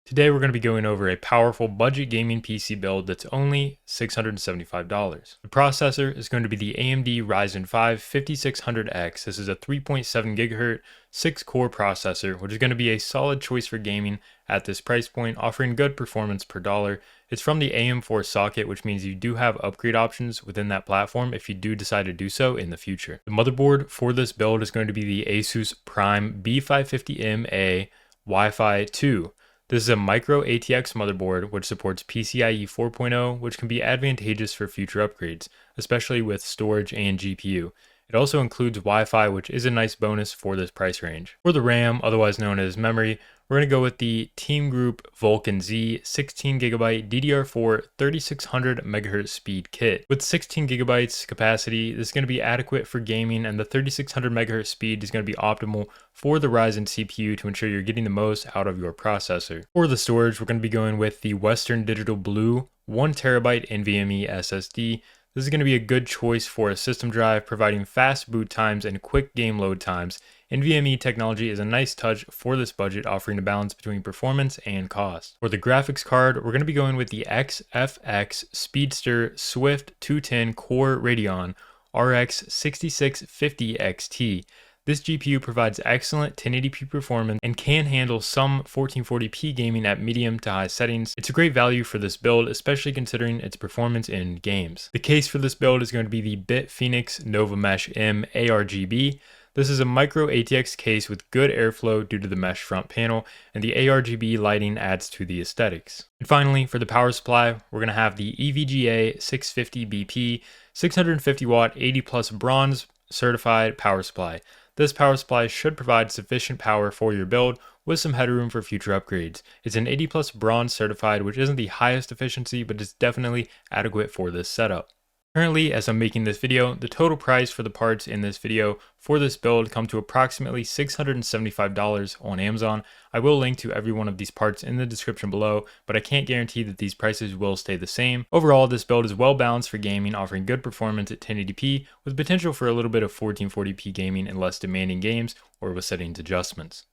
Today we're going to be going over a powerful budget gaming PC build that's only $675. The processor is going to be the AMD Ryzen 5 5600X. This is a 3.7 GHz 6-core processor, which is going to be a solid choice for gaming at this price point, offering good performance per dollar. It's from the AM4 socket, which means you do have upgrade options within that platform if you do decide to do so in the future. The motherboard for this build is going to be the Asus Prime B550M-A Wi-Fi 2. This is a micro ATX motherboard which supports PCIe 4.0, which can be advantageous for future upgrades, especially with storage and GPU. It also includes Wi-Fi, which is a nice bonus for this price range. For the RAM, otherwise known as memory, we're going to go with the Team Group Vulcan Z 16GB DDR4 3600 MHz speed kit. With 16 gigabytes capacity, this is going to be adequate for gaming, and the 3600 MHz speed is going to be optimal for the Ryzen CPU to ensure you're getting the most out of your processor. For the storage, we're going to be going with the Western Digital Blue 1TB NVMe SSD. This is going to be a good choice for a system drive, providing fast boot times and quick game load times. NVMe technology is a nice touch for this budget, offering a balance between performance and cost. For the graphics card, we're going to be going with the XFX Speedster Swift 210 Core Radeon RX 6650 XT. This GPU provides excellent 1080p performance and can handle some 1440p gaming at medium to high settings. It's a great value for this build, especially considering its performance in games. The case for this build is going to be the BitFenix Nova Mesh M ARGB. This is a micro ATX case with good airflow due to the mesh front panel, and the ARGB lighting adds to the aesthetics. And finally, for the power supply, we're going to have the EVGA 650 BP 650 watt 80 plus bronze certified power supply. This power supply should provide sufficient power for your build with some headroom for future upgrades. It's an 80 plus bronze certified, which isn't the highest efficiency, but it's definitely adequate for this setup. Currently, as I'm making this video, the total price for the parts in this video for this build come to approximately $675 on Amazon. I will link to every one of these parts in the description below, but I can't guarantee that these prices will stay the same. Overall, this build is well balanced for gaming, offering good performance at 1080p with potential for a little bit of 1440p gaming in less demanding games or with settings adjustments.